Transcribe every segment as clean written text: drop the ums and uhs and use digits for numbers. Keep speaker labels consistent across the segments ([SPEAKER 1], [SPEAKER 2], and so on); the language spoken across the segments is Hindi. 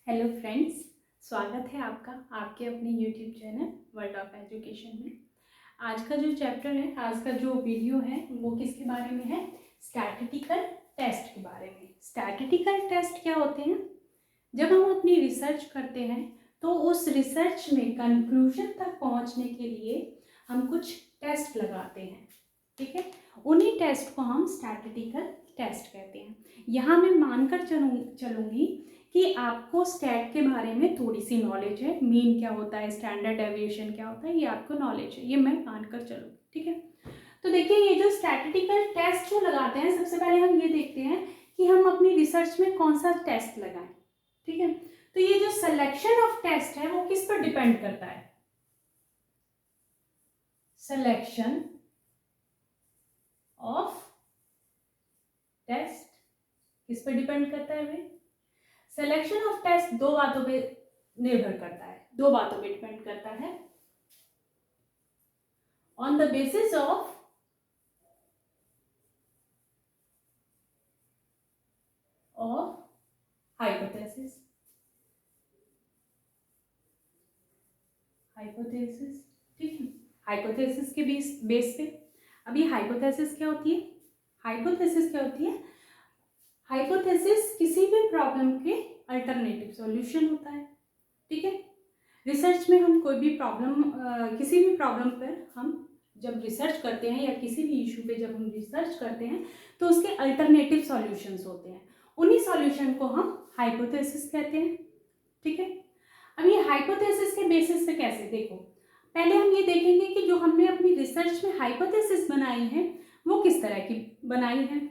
[SPEAKER 1] हेलो फ्रेंड्स, स्वागत है आपका आपके अपने YouTube channel world of education में। आज का जो चैप्टर है, आज का जो वीडियो है वो किसके बारे में है? स्टैटिस्टिकल टेस्ट के बारे में। स्टैटिस्टिकल टेस्ट क्या होते हैं? जब हम अपनी रिसर्च करते हैं तो उस रिसर्च में कंक्लूजन तक पहुंचने के लिए हम कुछ टेस्ट लगाते हैं, ठीक है। उन्हीं टेस्ट को हम स्टैटिस्टिकल टेस्ट कहते हैं। यहाँ मैं मानकर चलूँगी कि आपको स्टैट के बारे में थोड़ी सी नॉलेज है। मीन क्या होता है, स्टैंडर्ड डेविएशन क्या होता है, ये आपको नॉलेज है, ये मैं मानकर चलूँगी, ठीक है। तो देखिए, ये जो स्टैटिस्टिकल टेस्ट जो लगाते हैं, सबसे पहले हम ये देखते हैं कि हम अपनी रिसर्च में कौन सा टेस्ट लगाएं, ठीक है। तो ये जो सिलेक्शन ऑफ टेस्ट है वो किस पर डिपेंड करता है? सिलेक्शन ऑफ टेस्ट किस पर डिपेंड करता है भाई? सिलेक्शन ऑफ टेस्ट दो बातों पे निर्भर करता है, दो बातों पे डिपेंड करता है। On the basis of hypothesis. Hypothesis, ठीक है। हाइपोथेसिस के बेस पे। अभी हाइपोथेसिस क्या होती है? हाइपोथेसिस क्या होती है? हाइपोथेसिस किसी भी प्रॉब्लम के अल्टरनेटिव सॉल्यूशन होता है, ठीक है। रिसर्च में हम कोई भी प्रॉब्लम, किसी भी प्रॉब्लम पर हम जब रिसर्च करते हैं या किसी भी इशू पे जब हम रिसर्च करते हैं तो उसके अल्टरनेटिव सॉल्यूशंस होते हैं। उन्हीं सॉल्यूशन को हम हाइपोथेसिस कहते हैं, ठीक है। अब ये हाइपोथेसिस के बेसिस पे कैसे, देखो पहले हम ये देखेंगे कि जो हमने अपनी रिसर्च में हाइपोथेसिस बनाई है वो किस तरह की बनाई है।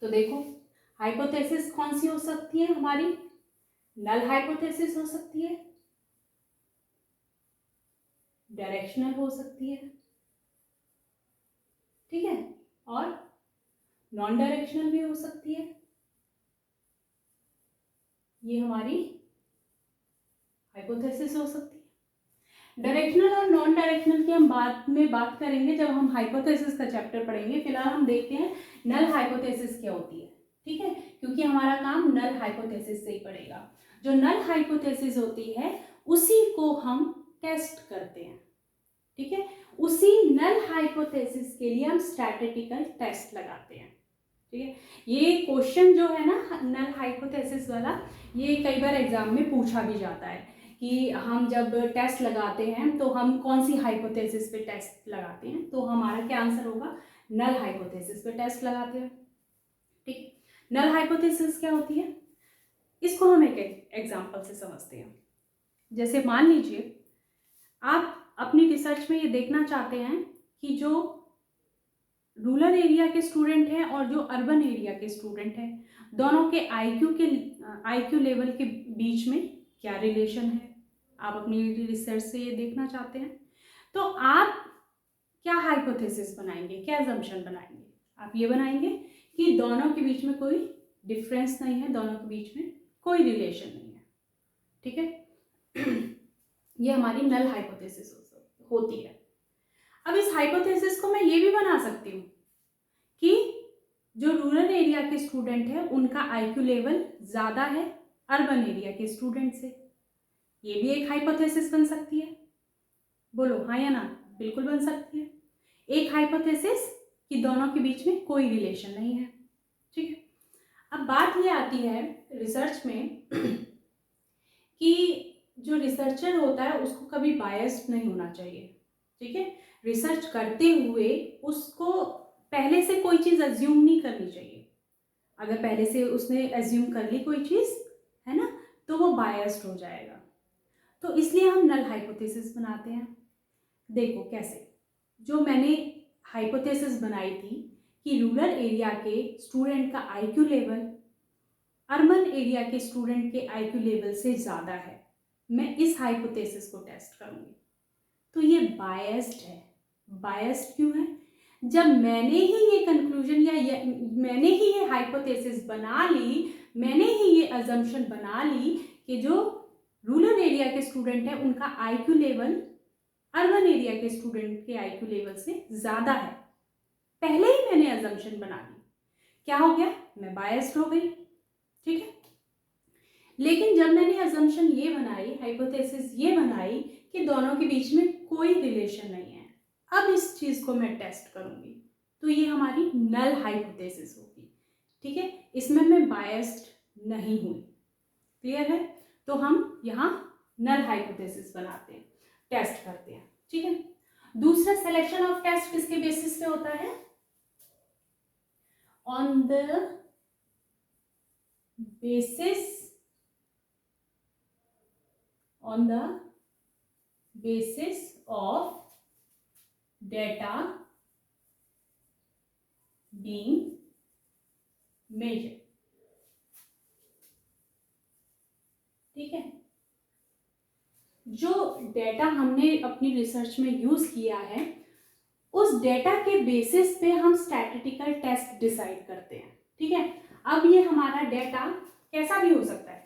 [SPEAKER 1] तो देखो, हाइपोथेसिस कौन सी हो सकती है हमारी? नल हाइपोथेसिस हो सकती है, डायरेक्शनल हो सकती है, ठीक है, और नॉन डायरेक्शनल भी हो सकती है। ये हमारी हाइपोथेसिस हो सकती है। डायरेक्शनल और नॉन डायरेक्शनल की हम बाद में बात करेंगे जब हम हाइपोथेसिस का चैप्टर पढ़ेंगे। फिलहाल हम देखते हैं नल हाइपोथेसिस क्या होती है, ठीक है, क्योंकि हमारा काम नल हाइपोथेसिस से ही पड़ेगा। जो नल हाइपोथेसिस होती है उसी को हम टेस्ट करते हैं, ठीक है। उसी नल हाइपोथेसिस के लिए हम स्टैटिस्टिकल टेस्ट लगाते हैं, ठीक है। ये क्वेश्चन जो है ना, नल हाइपोथेसिस वाला, ये कई बार एग्जाम में पूछा भी जाता है कि हम जब टेस्ट लगाते हैं तो हम कौन सी हाइपोथेसिस पे टेस्ट लगाते हैं। तो हमारा क्या आंसर होगा? नल हाइपोथेसिस पे टेस्ट लगाते हैं, ठीक। नल हाइपोथेसिस क्या होती है इसको हम एक एग्जाम्पल से समझते हैं। जैसे मान लीजिए आप अपनी रिसर्च में ये देखना चाहते हैं कि जो रूरल एरिया के स्टूडेंट हैं और जो अर्बन एरिया के स्टूडेंट हैं, दोनों के आईक्यू लेवल के बीच में क्या रिलेशन है। आप अपनी रिसर्च से ये देखना चाहते हैं तो आप क्या हाइपोथेसिस बनाएंगे, क्या अजम्पशन बनाएंगे? आप ये बनाएंगे कि दोनों के बीच में कोई डिफरेंस नहीं है, दोनों के बीच में कोई रिलेशन नहीं है, ठीक है। ये हमारी नल हाइपोथेसिस होती है। अब इस हाइपोथेसिस को मैं ये भी बना सकती हूँ कि जो रूरल एरिया के स्टूडेंट है उनका आईक्यू लेवल ज़्यादा है अर्बन एरिया के स्टूडेंट से। ये भी एक हाइपोथेसिस बन सकती है, बोलो हाँ या ना? बिल्कुल बन सकती है। एक हाइपोथेसिस कि दोनों के बीच में कोई रिलेशन नहीं है, ठीक है। अब बात ये आती है रिसर्च में कि जो रिसर्चर होता है उसको कभी बायस्ड नहीं होना चाहिए, ठीक है। रिसर्च करते हुए उसको पहले से कोई चीज़ अज्यूम नहीं करनी चाहिए। अगर पहले से उसने अज्यूम कर ली कोई चीज़, है ना, तो वो बायस्ड हो जाएगा। तो इसलिए हम नल हाइपोथेसिस बनाते हैं। देखो कैसे, जो मैंने हाइपोथेसिस बनाई थी कि रूरल एरिया के स्टूडेंट का आईक्यू लेवल अर्बन एरिया के स्टूडेंट के आईक्यू लेवल से ज़्यादा है, मैं इस हाइपोथेसिस को टेस्ट करूँगी। तो ये बायस्ड है। बायस्ड क्यों है? जब मैंने ही ये कंक्लूजन या मैंने ही ये हाइपोथेसिस बना ली, मैंने ही ये अजम्पशन बना ली कि जो रूरल एरिया के स्टूडेंट है उनका आईक्यू लेवल अर्बन एरिया के स्टूडेंट के आईक्यू लेवल से ज़्यादा है, पहले ही मैंने अजम्पशन बना ली, क्या हो गया? मैं बायस्ड हो गई, ठीक है। लेकिन जब मैंने अजम्पशन ये बनाई, हाइपोथेसिस ये बनाई कि दोनों के बीच में कोई रिलेशन नहीं है, अब इस चीज़ को मैं टेस्ट करूँगी, तो ये हमारी नल हाइपोथेसिस होगी। ठीक है, इसमें मैं बायस्ड नहीं हुई। क्लियर है? तो हम यहाँ नल हाइपोथेसिस बनाते हैं, टेस्ट करते हैं। ठीक है, दूसरा सिलेक्शन ऑफ टेस्ट किसके बेसिस पे होता है? On the basis of data being measured। ठीक है, जो डेटा हमने अपनी रिसर्च में यूज किया है उस डेटा के बेसिस पे हम स्टैटिस्टिकल टेस्ट डिसाइड करते हैं। ठीक है, अब ये हमारा डेटा कैसा भी हो सकता है,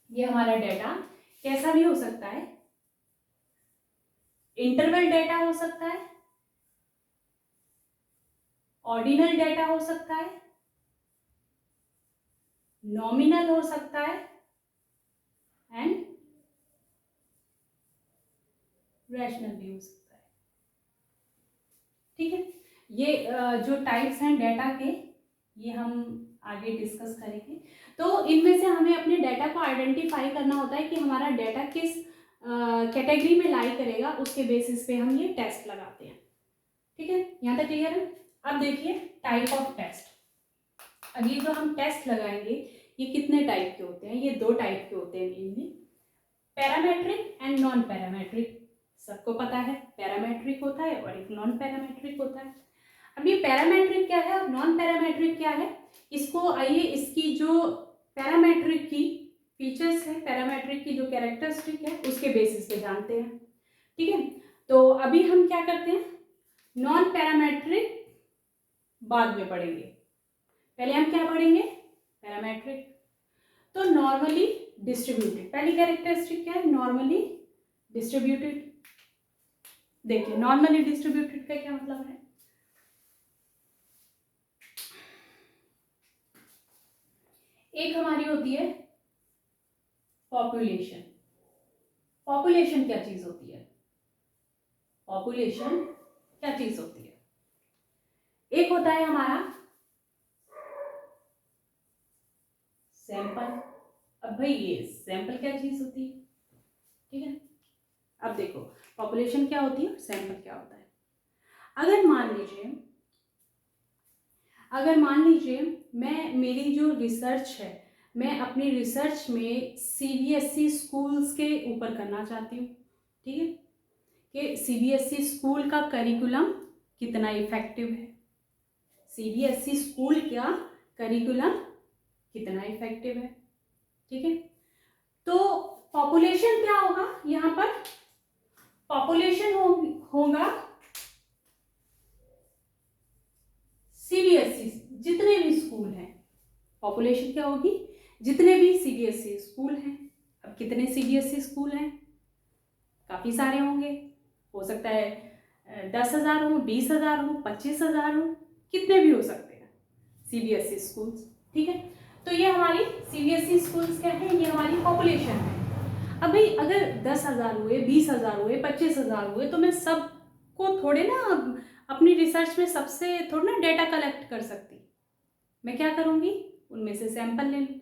[SPEAKER 1] ये हमारा डेटा कैसा भी हो सकता है, इंटरवल डेटा हो सकता है, ऑर्डिनल डेटा हो सकता है, नॉमिनल हो सकता है एंड रैशनल भी हो सकता है। ठीक है, ये जो टाइप्स हैं डेटा के, ये हम आगे डिस्कस करेंगे। तो इनमें से हमें अपने डेटा को आइडेंटिफाई करना होता है कि हमारा डेटा किस कैटेगरी में लाई करेगा, उसके बेसिस पे हम ये टेस्ट लगाते हैं। ठीक है, यहाँ तक क्लियर है? अब देखिए टाइप ऑफ टेस्ट। अब ये जो हम टेस्ट लगाएंगे ये कितने टाइप के होते हैं? ये 2 टाइप के होते हैं mainly, parametric and non parametric. सबको पता है पैरामेट्रिक होता है और एक नॉन पैरामेट्रिक होता है। अब ये पैरामेट्रिक क्या है और नॉन पैरामेट्रिक क्या है, इसको आइए इसकी जो पैरामेट्रिक की फीचर्स है, पैरामेट्रिक की जो कैरेक्टरिस्टिक है उसके बेसिस पे जानते हैं। ठीक है, तो अभी हम क्या करते हैं, नॉन पैरामेट्रिक बाद में पढ़ेंगे, पहले हम क्या पढ़ेंगे, पैरामेट्रिक। तो नॉर्मली डिस्ट्रीब्यूटेड, पहली कैरेक्टरिस्टिक क्या है, नॉर्मली डिस्ट्रीब्यूटेड। देखिए नॉर्मली डिस्ट्रीब्यूटेड का क्या मतलब है, एक हमारी होती है पॉपुलेशन। पॉपुलेशन क्या चीज होती है, पॉपुलेशन क्या चीज होती है, एक होता है हमारा सैंपल। अब भाई ये सैंपल क्या चीज होती है, ठीक है, अब देखो पॉपुलेशन क्या होती है और सैंपल क्या होता है। अगर मान लीजिए मेरी जो रिसर्च है, मैं अपनी रिसर्च में सीबीएसई स्कूल्स के ऊपर करना चाहती हूँ। ठीक है, कि सीबीएसई स्कूल का करिकुलम कितना इफेक्टिव है, सीबीएसई स्कूल का करिकुलम कितना इफेक्टिव है। ठीक है, तो पॉपुलेशन क्या होगा, यहाँ पर पॉपुलेशन होगा सीबीएसई जितने भी स्कूल हैं, पॉपुलेशन क्या होगी, जितने भी सीबीएसई स्कूल हैं। अब कितने सीबीएसई स्कूल हैं, काफ़ी सारे होंगे, हो सकता है 10,000 हो, 20,000 हो, 25,000 हो, कितने भी हो सकते हैं सीबीएसई स्कूल्स। ठीक है, तो ये हमारी सीबीएसई स्कूल्स क्या है, ये हमारी पॉपुलेशन है। अब भाई अगर 10,000 हुए, 20,000 हुए, 25,000 हुए, तो मैं सबको थोड़े ना अपनी रिसर्च में सबसे थोड़ा ना डेटा कलेक्ट कर सकती, मैं क्या करूँगी, उनमें से सैंपल ले लूँगी।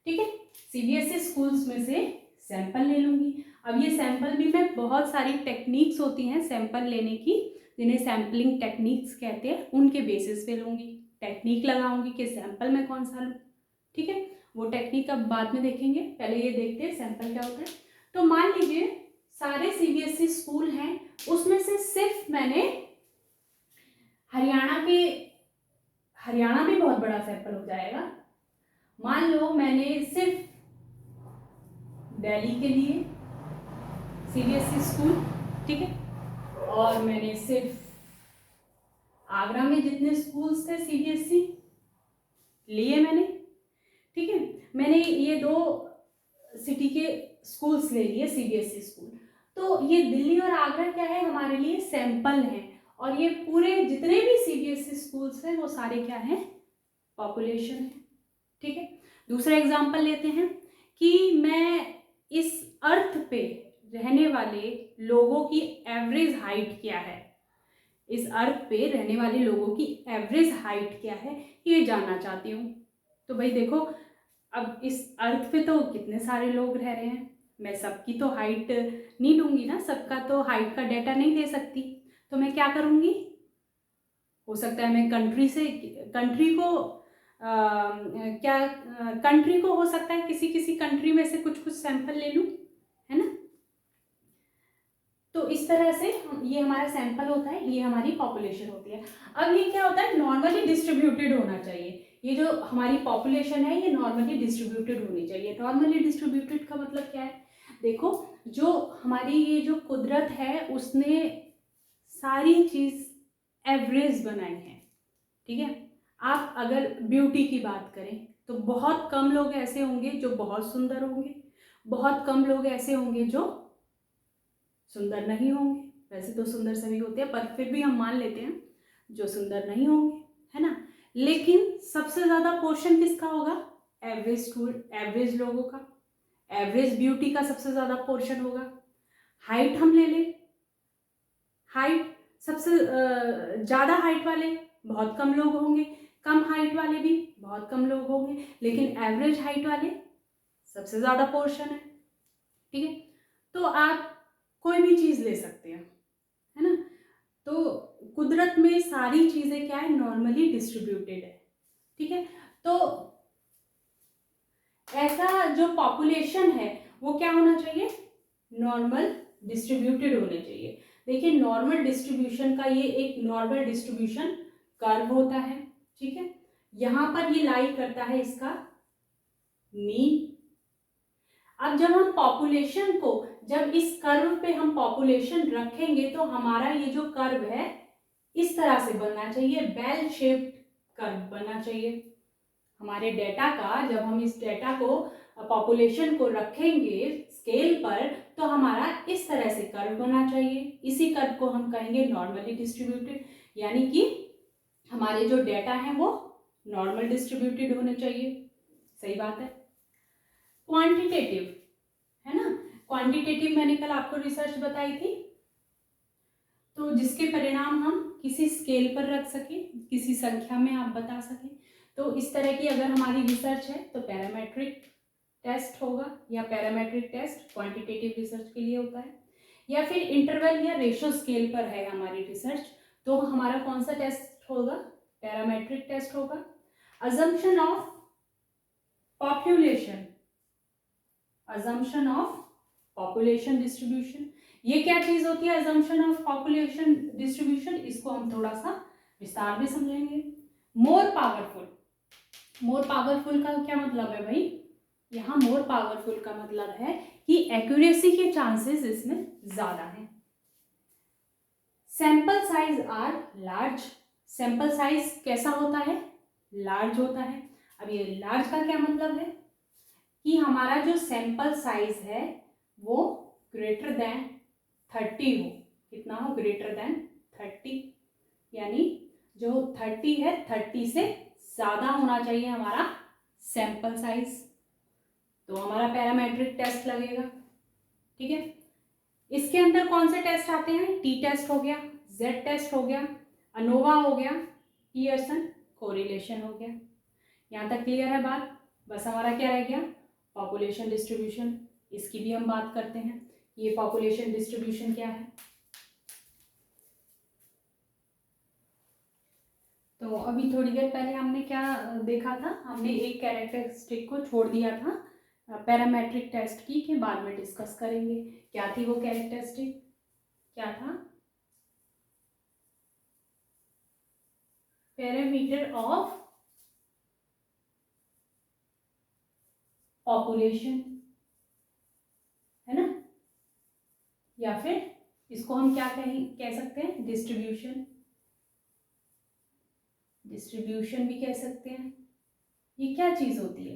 [SPEAKER 1] ठीक है, सीबीएसई स्कूल्स में से सैंपल ले लूँगी। अब ये सैंपल भी मैं बहुत सारी टेक्निक्स होती हैं सैंपल लेने की, जिन्हें सैम्पलिंग टेक्निक्स कहते हैं, उनके बेसिस पे लूँगी, टेक्निक लगाऊंगी कि सैंपल में कौन सा लूँ। ठीक है, वो टेक्निक अब बाद में देखेंगे, पहले ये देखते हैं सैंपल क्या होता है। तो मान लीजिए सारे सीबीएसई स्कूल हैं, उसमें से सिर्फ मैंने हरियाणा भी बहुत बड़ा सैंपल हो जाएगा, मान लो मैंने सिर्फ दिल्ली के लिए सीबीएसई स्कूल, ठीक है, और मैंने सिर्फ आगरा में जितने स्कूल्स थे सीबीएसई लिए मैंने। ठीक है, मैंने ये 2 सिटी के स्कूल्स ले लिए सीबीएसई स्कूल। तो ये दिल्ली और आगरा क्या है, हमारे लिए सैंपल हैं, और ये पूरे जितने भी सीबीएसई स्कूल्स हैं वो सारे क्या हैं, पॉपुलेशन है। ठीक है, दूसरा एग्जाम्पल लेते हैं कि मैं इस अर्थ पे रहने वाले लोगों की एवरेज हाइट क्या है, इस अर्थ पे रहने वाले लोगों की एवरेज हाइट क्या है ये जानना चाहती हूँ। तो भाई देखो, अब इस अर्थ पे तो कितने सारे लोग रह रहे हैं, मैं सबकी तो हाइट नहीं दूंगी ना, सबका तो हाइट का डाटा नहीं दे सकती। तो मैं क्या करूँगी, हो सकता है मैं कंट्री को कंट्री को हो सकता है किसी कंट्री में से कुछ सैंपल ले लूँ, है ना। तो इस तरह से ये हमारा सैंपल होता है, ये हमारी पॉपुलेशन होती है। अब ये क्या होता है, नॉर्मली डिस्ट्रीब्यूटेड होना चाहिए। ये जो हमारी पॉपुलेशन है ये नॉर्मली डिस्ट्रीब्यूटेड होनी चाहिए। नॉर्मली डिस्ट्रीब्यूटेड का मतलब क्या है, देखो जो हमारी ये जो कुदरत है उसने सारी चीज एवरेज बनाई है, ठीक है। आप अगर ब्यूटी की बात करें तो बहुत कम लोग ऐसे होंगे जो बहुत सुंदर होंगे, बहुत कम लोग ऐसे होंगे जो सुंदर नहीं होंगे। वैसे तो सुंदर सभी होते हैं, पर फिर भी हम मान लेते हैं जो सुंदर नहीं होंगे, है ना। लेकिन सबसे ज्यादा पोर्शन किसका होगा, एवरेज लोगों का, एवरेज ब्यूटी का सबसे ज्यादा पोर्शन होगा। हाइट हम ले लें, हाइट सबसे ज्यादा हाइट वाले बहुत कम लोग होंगे, कम हाइट वाले भी बहुत कम लोग होंगे, लेकिन एवरेज हाइट वाले सबसे ज्यादा पोर्शन है, ठीक है। तो आप कोई भी चीज ले सकते हैं, है ना। तो कुदरत में सारी चीजें क्या है, नॉर्मली डिस्ट्रीब्यूटेड है, ठीक है। तो ऐसा जो पॉपुलेशन है वो क्या होना चाहिए, नॉर्मल डिस्ट्रीब्यूटेड होने चाहिए। देखिए नॉर्मल डिस्ट्रीब्यूशन का ये एक नॉर्मल डिस्ट्रीब्यूशन कर्व होता है, ठीक है। यहां पर ये लाई करता है इसका मीन। अब जब हम पॉपुलेशन को, जब इस कर्व पे हम पॉपुलेशन रखेंगे तो हमारा ये जो कर्व है इस तरह से बनना चाहिए, बेल शेप्ड कर्व बनना चाहिए हमारे डेटा का। जब हम इस डेटा को, पॉपुलेशन को रखेंगे स्केल पर, तो हमारा इस तरह से कर्व बनना चाहिए। इसी कर्व को हम कहेंगे नॉर्मली डिस्ट्रीब्यूटेड, यानी कि हमारे जो डेटा हैं वो नॉर्मल डिस्ट्रीब्यूटेड होने चाहिए। सही बात है। क्वांटिटेटिव, है ना, क्वांटिटेटिव मैंने कल आपको रिसर्च बताई थी, तो जिसके परिणाम हम किसी स्केल पर रख सके, किसी संख्या में आप बता सके। तो इस तरह की अगर हमारी रिसर्च है तो पैरामेट्रिक टेस्ट होगा, या पैरामेट्रिक टेस्ट क्वांटिटेटिव रिसर्च के लिए होता है। या फिर इंटरवल या रेशो स्केल पर है हमारी रिसर्च, तो हमारा कौन सा टेस्ट होगा, पैरामेट्रिक टेस्ट होगा। Assumption of population, assumption of population distribution, ये क्या चीज होती है अजम्पशन ऑफ पॉपुलेशन डिस्ट्रीब्यूशन, इसको हम थोड़ा सा विस्तार में समझेंगे। मोर पावरफुल, मोर पावरफुल का क्या मतलब है भाई, यहाँ मोर पावरफुल का मतलब है कि एक्यूरेसी के चांसेस इसमें ज्यादा हैं। Sample size are large, sample size कैसा होता है, लार्ज होता है। अब ये लार्ज का क्या मतलब है कि हमारा जो सैंपल साइज है वो ग्रेटर देन 30 हो। कितना हो, ग्रेटर देन 30, यानी जो 30 है 30 से ज्यादा होना चाहिए हमारा सैंपल साइज, तो हमारा पैरामेट्रिक टेस्ट लगेगा, ठीक है। इसके अंदर कौन से टेस्ट आते हैं, टी टेस्ट हो गया, जेड टेस्ट हो गया, अनोवा हो गया, पियर्सन कोरिलेशन हो गया। यहाँ तक क्लियर है बात। बस हमारा क्या रह गया, पॉपुलेशन डिस्ट्रीब्यूशन, इसकी भी हम बात करते हैं। ये पॉपुलेशन डिस्ट्रीब्यूशन क्या है, तो अभी थोड़ी देर पहले हमने क्या देखा था, हमने एक कैरेक्टरिस्टिक को छोड़ दिया था पैरामेट्रिक टेस्ट की, के बाद में डिस्कस करेंगे। क्या थी वो कैरेक्टरिस्टिक, क्या था, पैरामीटर ऑफ पॉपुलेशन, है ना, या फिर इसको हम क्या कह सकते हैं, डिस्ट्रीब्यूशन, डिस्ट्रीब्यूशन भी कह सकते हैं। ये क्या चीज होती है,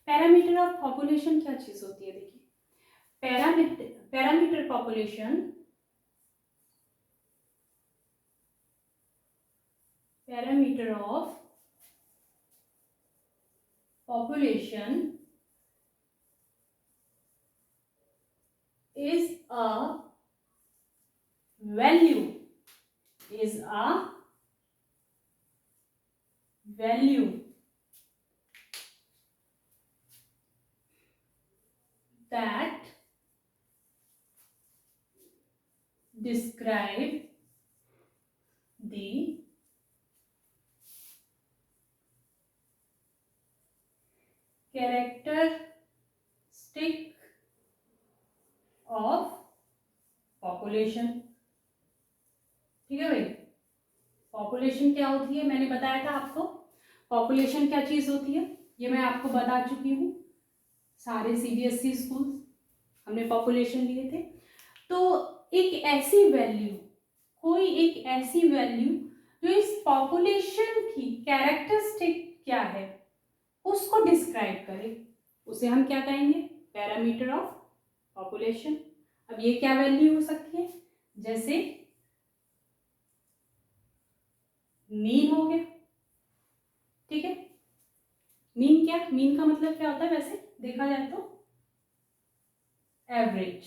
[SPEAKER 1] पैरामीटर ऑफ पॉपुलेशन क्या चीज होती है, देखिए parameter population, parameter of population is a value that describe the characteristic of population। ठीक है भाई, पॉपुलेशन क्या होती है मैंने बताया था आपको। पॉपुलेशन क्या चीज होती है ये मैं आपको बता चुकी हूँ, सारे सीबीएसई स्कूल हमने पॉपुलेशन लिए थे। तो एक ऐसी वैल्यू, कोई एक ऐसी वैल्यू जो इस पॉपुलेशन की कैरेक्टरिस्टिक क्या है उसको डिस्क्राइब करे, उसे हम क्या कहेंगे, पैरामीटर ऑफ पॉपुलेशन। अब ये क्या वैल्यू हो सकती है, जैसे मीन हो गया। ठीक है, मीन क्या, मीन का मतलब क्या होता है वैसे देखा जाए तो एवरेज।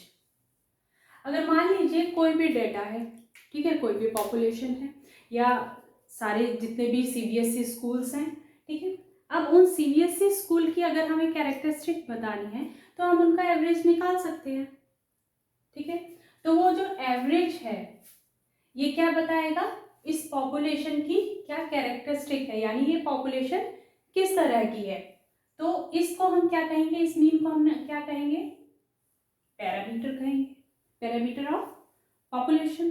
[SPEAKER 1] अगर मान लीजिए कोई भी डेटा है, ठीक है, कोई भी पॉपुलेशन है या सारे जितने भी सीबीएसई स्कूल्स हैं, ठीक है, अब उन सीबीएसई स्कूल की अगर हमें कैरेक्टरिस्टिक बतानी है तो हम उनका एवरेज निकाल सकते हैं। ठीक है, तो वो जो एवरेज है ये क्या बताएगा, इस पॉपुलेशन की क्या कैरेक्टरिस्टिक है, यानी ये पॉपुलेशन किस तरह की है। तो इसको हम क्या कहेंगे, इस मीन को हम क्या कहेंगे, पैरामीटर कहेंगे, पैरामीटर ऑफ पॉपुलेशन।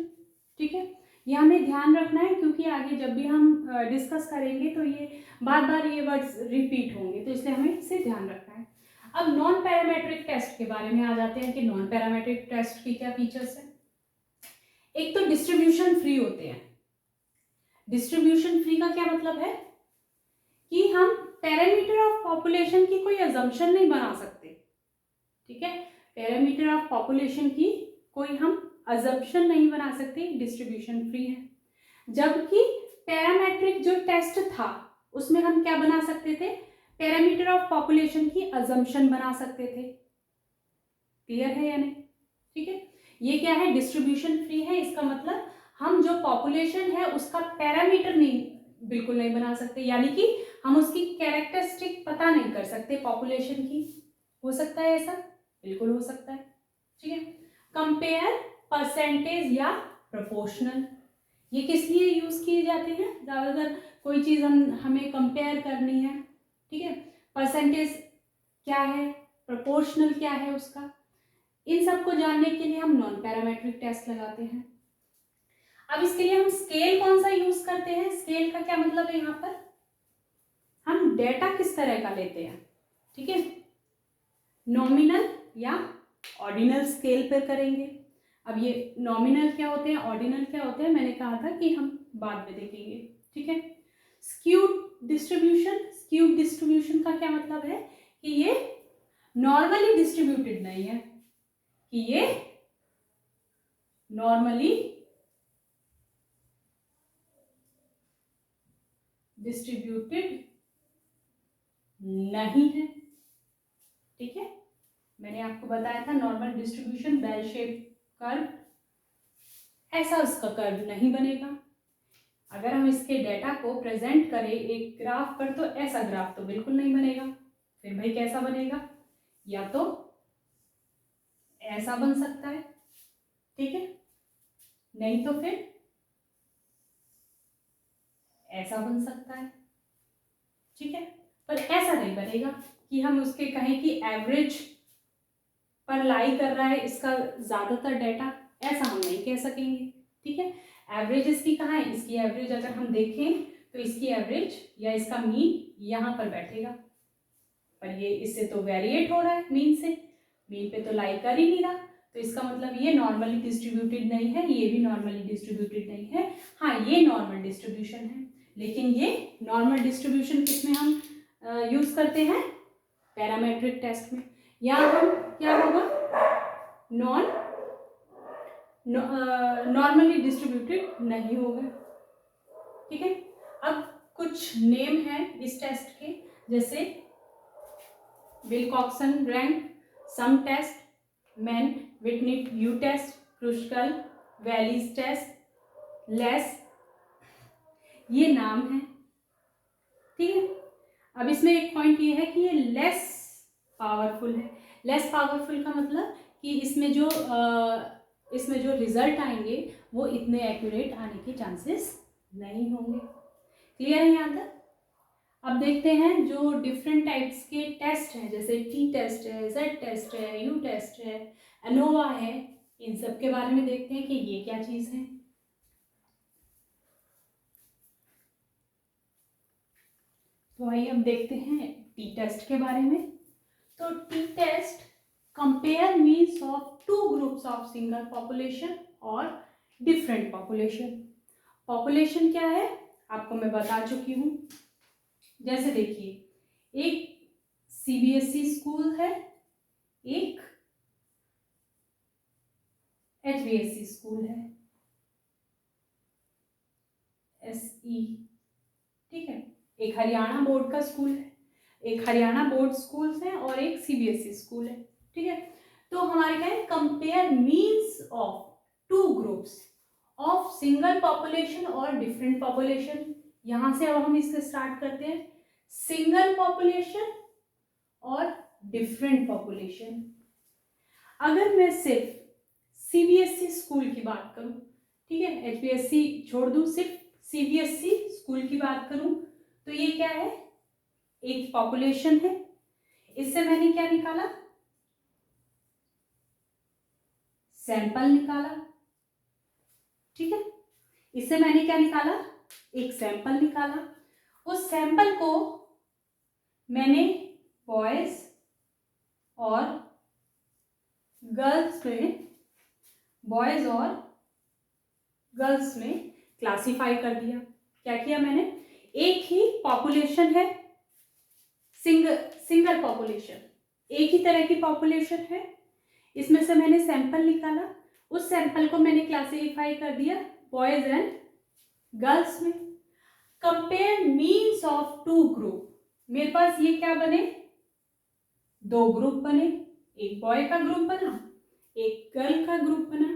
[SPEAKER 1] ठीक है, ये हमें ध्यान रखना है क्योंकि आगे जब भी हम डिस्कस करेंगे तो ये बार बार ये वर्ड्स रिपीट होंगे, तो इसलिए हमें इसे ध्यान रखना है। अब नॉन पैरामेट्रिक टेस्ट के बारे में आ जाते हैं कि नॉन पैरामेट्रिक टेस्ट की क्या फीचर्स हैं। एक तो डिस्ट्रीब्यूशन फ्री होते हैं। डिस्ट्रीब्यूशन फ्री का क्या मतलब है कि हम पैरामीटर ऑफ पॉपुलेशन की कोई अजम्पशन नहीं बना सकते। ठीक है, पैरामीटर ऑफ पॉपुलेशन की कोई हम अजम्पशन नहीं बना सकते, डिस्ट्रीब्यूशन फ्री है। जबकि पैरामेट्रिक जो टेस्ट था उसमें हम क्या बना सकते थे, पैरामीटर ऑफ पॉपुलेशन की अजम्पशन बना सकते थे। क्लियर है या नहीं? ठीक है, ये क्या है, डिस्ट्रीब्यूशन फ्री है, इसका मतलब हम जो पॉपुलेशन है उसका पैरामीटर नहीं, बिल्कुल नहीं बना सकते, यानी कि हम उसकी कैरेक्टरिस्टिक पता नहीं कर सकते पॉपुलेशन की। हो सकता है ऐसा, बिल्कुल हो सकता है। ठीक है, कंपेयर परसेंटेज या प्रोपोर्शनल, ये किस लिए यूज किए जाते हैं, ज्यादातर कोई चीज हमें कंपेयर करनी है, ठीक है, परसेंटेज क्या है, प्रोपोर्शनल क्या है उसका, इन सबको जानने के लिए हम नॉन पैरामेट्रिक टेस्ट लगाते हैं। अब इसके लिए हम स्केल कौन सा यूज करते हैं, स्केल का क्या मतलब है, यहाँ पर हम डेटा किस तरह का लेते हैं। ठीक है, नॉमिनल या ऑर्डिनल स्केल पर करेंगे। अब ये नॉमिनल क्या होते हैं, ऑर्डिनल क्या होते हैं, मैंने कहा था कि हम बाद में देखेंगे। ठीक है, स्क्यूड डिस्ट्रीब्यूशन, स्क्यूड डिस्ट्रीब्यूशन का क्या मतलब है कि ये नॉर्मली डिस्ट्रीब्यूटेड नहीं है, कि ये नॉर्मली डिस्ट्रीब्यूटेड नहीं है। ठीक है, मैंने आपको बताया था normal distribution bell shape curve, ऐसा उसका कर्व नहीं बनेगा। अगर हम इसके डेटा को प्रेजेंट करें एक ग्राफ पर तो ऐसा ग्राफ तो बिल्कुल नहीं बनेगा। फिर भाई कैसा बनेगा, या तो ऐसा बन सकता है, ठीक है, नहीं तो फिर ऐसा बन सकता है। ठीक है, पर ऐसा नहीं बनेगा कि हम उसके कहें कि एवरेज पर लाई कर रहा है इसका ज्यादातर डेटा, ऐसा हम नहीं कह सकेंगे। ठीक है, एवरेज इसकी कहाँ है, इसकी एवरेज अगर हम देखें तो इसकी एवरेज या इसका मीन यहाँ पर बैठेगा, पर ये इससे तो वेरिएट हो रहा है, मीन से, मीन पे तो लाई कर ही नहीं रहा, तो इसका मतलब ये नॉर्मली डिस्ट्रीब्यूटेड नहीं है, ये भी नॉर्मली डिस्ट्रीब्यूटेड नहीं है। हाँ, ये नॉर्मल डिस्ट्रीब्यूशन है, लेकिन ये नॉर्मल डिस्ट्रीब्यूशन किसमें हम यूज करते हैं, पैरामेट्रिक टेस्ट में। यहाँ हम क्या होगा, नॉर्मली डिस्ट्रीब्यूटेड नहीं होगा। ठीक है, अब कुछ नेम है इस टेस्ट के, जैसे Wilcoxon rank, sum test, Mann Whitney U test, Kruskal Wallis test, लेस, ये नाम है, ठीक है। अब इसमें एक पॉइंट ये है कि ये लेस पावरफुल है। लेस पावरफुल का मतलब कि इसमें जो रिजल्ट आएंगे वो इतने एक्यूरेट आने के चांसेस नहीं होंगे। क्लियर है यहाँ तक? अब देखते हैं जो डिफरेंट टाइप्स के टेस्ट हैं, जैसे टी टेस्ट है, जेड टेस्ट है, यू टेस्ट है, एनोवा है, इन सब के बारे में देखते हैं कि ये क्या चीज़ है। तो आइए अब देखते हैं टी टेस्ट के बारे में। तो T test compare means of two groups of single population और डिफरेंट पॉपुलेशन। पॉपुलेशन क्या है आपको मैं बता चुकी हूँ। जैसे देखिए, एक सीबीएसई स्कूल है, एक एचबीएसई स्कूल है, एसई, ठीक है। एक हरियाणा बोर्ड का स्कूल है, एक हरियाणा बोर्ड स्कूल्स है और एक सीबीएसई स्कूल है, ठीक है। तो हमारे क्या है, compare means of two groups of single population और डिफरेंट पॉपुलेशन। यहां से अब हम इससे स्टार्ट करते हैं, सिंगल पॉपुलेशन और डिफरेंट पॉपुलेशन। अगर मैं सिर्फ सीबीएसई स्कूल की बात करूं, ठीक है, एचबीएसई छोड़ दूं, सिर्फ सीबीएसई स्कूल की बात करूं, तो ये क्या है, एक पॉपुलेशन है। इससे मैंने क्या निकाला, सैंपल निकाला, ठीक है। इससे मैंने क्या निकाला, एक सैंपल निकाला। उस सैंपल को मैंने बॉयज और गर्ल्स में क्लासिफाई कर दिया। क्या किया मैंने, एक ही पॉपुलेशन है, सिंगल पॉपुलेशन, एक ही तरह की पॉपुलेशन है, इसमें से मैंने सैंपल निकाला, उस सैंपल को मैंने क्लासिफाई कर दिया बॉयज एंड गर्ल्स में। Compare means of two group, मेरे पास ये क्या बने, दो ग्रुप बने, एक बॉय का ग्रुप बना, एक गर्ल का ग्रुप बना।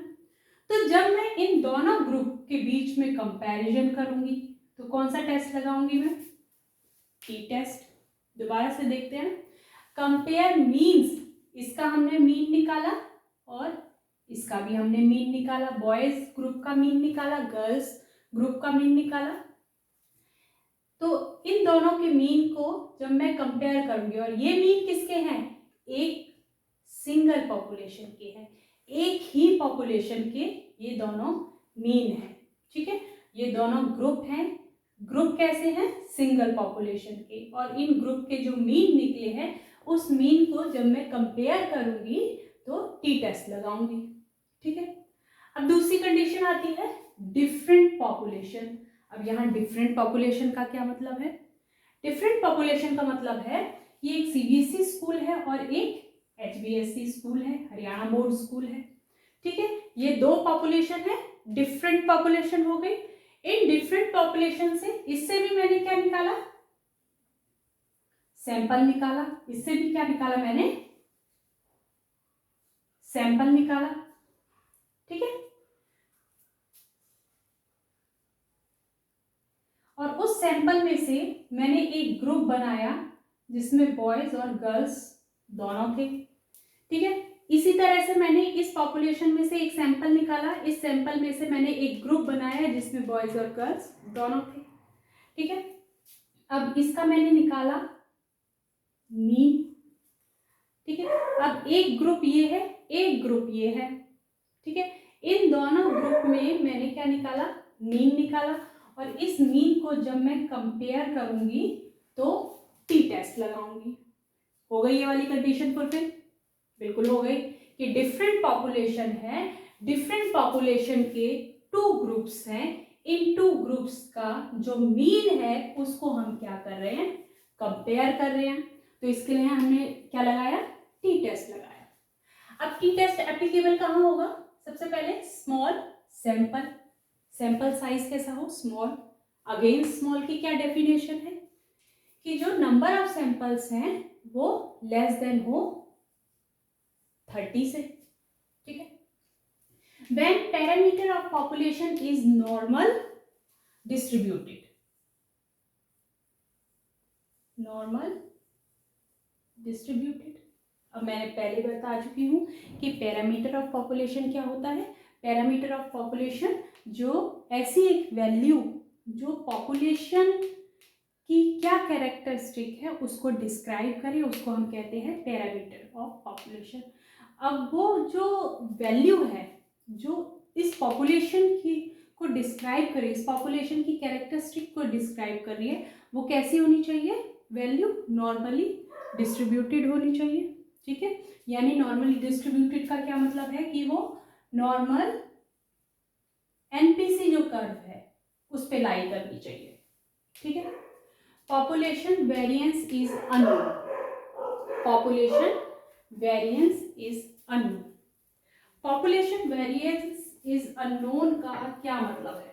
[SPEAKER 1] तो जब मैं इन दोनों ग्रुप के बीच में कंपैरिजन करूंगी तो कौन सा टेस्ट लगाऊंगी मैं, टी टेस्ट। दोबारा से देखते हैं, कंपेयर मीन्स, इसका हमने मीन निकाला और इसका भी हमने मीन निकाला, बॉयज ग्रुप का मीन निकाला, गर्ल्स ग्रुप का मीन निकाला। तो इन दोनों के मीन को जब मैं कंपेयर करूंगी, और ये मीन किसके हैं, एक सिंगल पॉपुलेशन के हैं, एक ही पॉपुलेशन के ये दोनों मीन हैं, ठीक है। ये दोनों ग्रुप हैं, ग्रुप कैसे हैं, सिंगल पॉपुलेशन के, और इन ग्रुप के जो मीन निकले हैं उस मीन को जब मैं कंपेयर करूंगी तो टी टेस्ट लगाऊंगी, ठीक है। अब दूसरी कंडीशन आती है डिफरेंट पॉपुलेशन। अब यहाँ डिफरेंट पॉपुलेशन का क्या मतलब है, डिफरेंट पॉपुलेशन का मतलब है ये एक सीबीएसई स्कूल है और एक एचबीएसई स्कूल है, हरियाणा बोर्ड स्कूल है, ठीक है। ये दो पॉपुलेशन है, डिफरेंट पॉपुलेशन हो गई। इन डिफरेंट पॉपुलेशन से इससे भी मैंने क्या निकाला, सैंपल निकाला, इससे भी क्या निकाला मैंने, सैंपल निकाला, ठीक है। और उस सैंपल में से मैंने एक ग्रुप बनाया जिसमें बॉयज और गर्ल्स दोनों थे, ठीक है। इसी तरह से मैंने इस पॉपुलेशन में से एक सैंपल निकाला, इस सैंपल में से मैंने एक ग्रुप बनाया जिसमें बॉयज और गर्ल्स दोनों थे, ठीक है। अब इसका मैंने निकाला मीन, ठीक है। अब एक ग्रुप ये है, एक ग्रुप ये है, ठीक है। इन दोनों ग्रुप में मैंने क्या निकाला, मीन निकाला, और इस मीन को जब मैं कंपेयर करूंगी तो टी टेस्ट लगाऊंगी। हो गई ये वाली कंडीशन फुलफिल, बिल्कुल हो गई, कि डिफरेंट पॉपुलेशन है, डिफरेंट पॉपुलेशन के टू ग्रुप्स हैं, इन टू ग्रुप्स का जो मीन है उसको हम क्या कर रहे हैं, कंपेयर कर रहे हैं। तो इसके लिए हमने क्या लगाया, टी टेस्ट लगाया। अब टी टेस्ट एप्लीकेबल कहाँ होगा, सबसे पहले स्मॉल सैंपल, सैंपल साइज कैसा हो, स्मॉल। अगेन स्मॉल की क्या डेफिनेशन है कि जो नंबर ऑफ सैंपल्स हैं वो लेस देन हो 30 से, ठीक है। When parameter of population is normal distributed, normal distributed. अब मैंने पहले बता चुकी हूँ कि पैरामीटर ऑफ पॉपुलेशन क्या होता है। पैरामीटर ऑफ पॉपुलेशन जो ऐसी एक वैल्यू जो पॉपुलेशन की क्या कैरेक्टरिस्टिक है उसको डिस्क्राइब करे, उसको हम कहते हैं पैरामीटर ऑफ पॉपुलेशन। अब वो जो वैल्यू है जो इस पॉपुलेशन की को डिस्क्राइब करे, इस पॉपुलेशन की कैरेक्टरिस्टिक को डिस्क्राइब कर रही है, वो कैसी होनी चाहिए, वैल्यू नॉर्मली डिस्ट्रीब्यूटेड होनी चाहिए, ठीक है। यानी नॉर्मली डिस्ट्रीब्यूटेड का क्या मतलब है कि वो नॉर्मल एनपीसी जो कर्व है उस पे लाई करनी चाहिए, ठीक है। Population variance is unknown, population variance is unknown. Population variance is unknown का क्या मतलब है?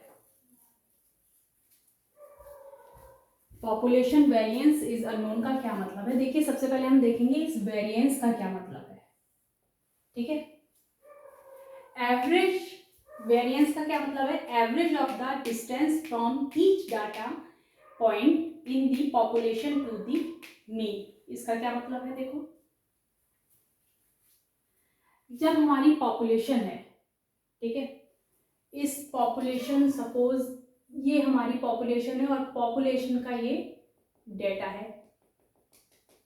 [SPEAKER 1] पॉपुलेशन वेरिएंस इज अननोन का क्या मतलब है? देखिए सबसे पहले हम देखेंगे इस वेरिएंस का क्या मतलब है, ठीक है। एवरेज वेरिएंस का क्या मतलब है? Average of the distance from each data point in the population to the mean. इसका क्या मतलब है? देखो जब हमारी पॉपुलेशन है, ठीक है, इस पॉपुलेशन सपोज ये हमारी पॉपुलेशन है और पॉपुलेशन का ये डेटा है,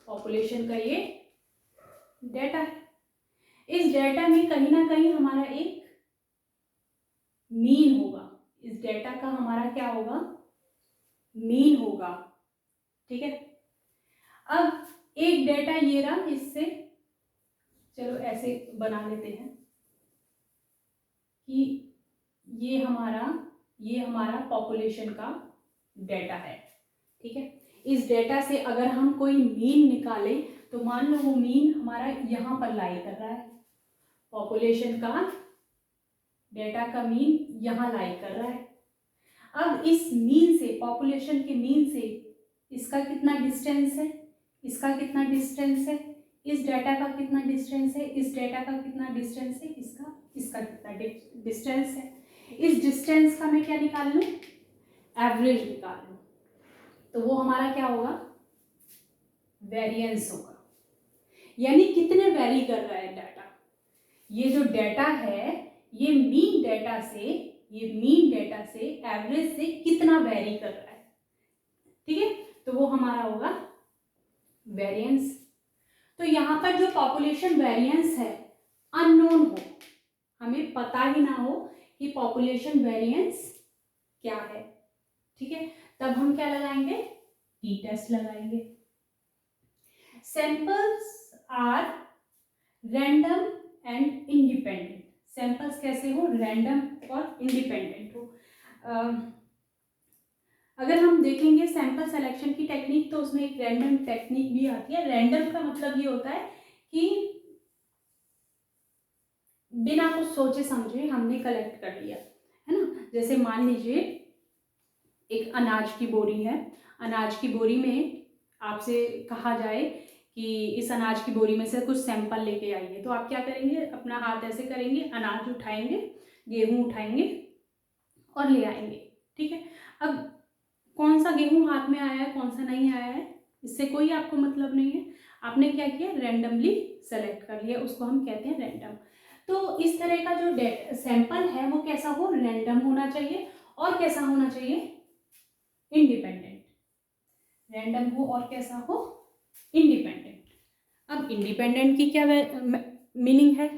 [SPEAKER 1] पॉपुलेशन का ये डेटा है। इस डेटा में कहीं ना कहीं हमारा एक मीन होगा, इस डेटा का हमारा क्या होगा, मीन होगा, ठीक है। अब एक डेटा ये रहा, इससे चलो ऐसे बना लेते हैं कि ये हमारा पॉपुलेशन का डेटा है, ठीक है। इस डेटा से अगर हम कोई मीन निकालें तो मान लो वो मीन हमारा यहाँ पर लाई कर रहा है, पॉपुलेशन का डेटा का मीन यहाँ लाई कर रहा है। अब इस मीन से, पॉपुलेशन के मीन से इसका कितना डिस्टेंस है, इसका कितना डिस्टेंस है, इस डेटा का कितना डिस्टेंस है, इस डेटा का कितना डिस्टेंस है, इसका कितना डिस्टेंस है। इस डिस्टेंस का मैं क्या निकाल लूँ, एवरेज निकाल लूँ, तो वो हमारा क्या होगा, वेरिएंस होगा। यानी कितने वेरी कर रहा है डाटा, ये जो डाटा है ये मीन डाटा से एवरेज से कितना वेरी कर रहा है, ठीक है, तो वो हमारा होगा वेरिएंस। तो यहाँ पर जो पॉपुलेशन वेरिएंस है अननोन हो, हमें पता ही ना हो कि पॉपुलेशन वेरिएंस क्या है, ठीक है, तब हम क्या लगाएंगे, टी टेस्ट लगाएंगे। Samples are random and independent. Samples कैसे हो, रैंडम और इंडिपेंडेंट हो। अगर हम देखेंगे सैंपल सिलेक्शन की टेक्निक तो उसमें एक रैंडम टेक्निक भी आती है। रैंडम का मतलब ये होता है कि बिना कुछ सोचे समझे हमने कलेक्ट कर लिया, है ना। जैसे मान लीजिए एक अनाज की बोरी है, अनाज की बोरी में आपसे कहा जाए कि इस अनाज की बोरी में से कुछ सैंपल लेके आइए, तो आप क्या करेंगे, अपना हाथ ऐसे करेंगे, अनाज उठाएंगे, गेहूं उठाएंगे और ले आएंगे, ठीक है। अब कौन सा गेहूं हाथ में आया है कौन सा नहीं आया है इससे कोई आपको मतलब नहीं है, आपने क्या किया, रैंडमली सेलेक्ट कर लिया, उसको हम कहते हैं रैंडम। तो इस तरह का जो सैंपल है वो कैसा हो, रैंडम होना चाहिए और कैसा होना चाहिए, इंडिपेंडेंट। रैंडम हो और कैसा हो, इंडिपेंडेंट। अब इंडिपेंडेंट की क्या मीनिंग है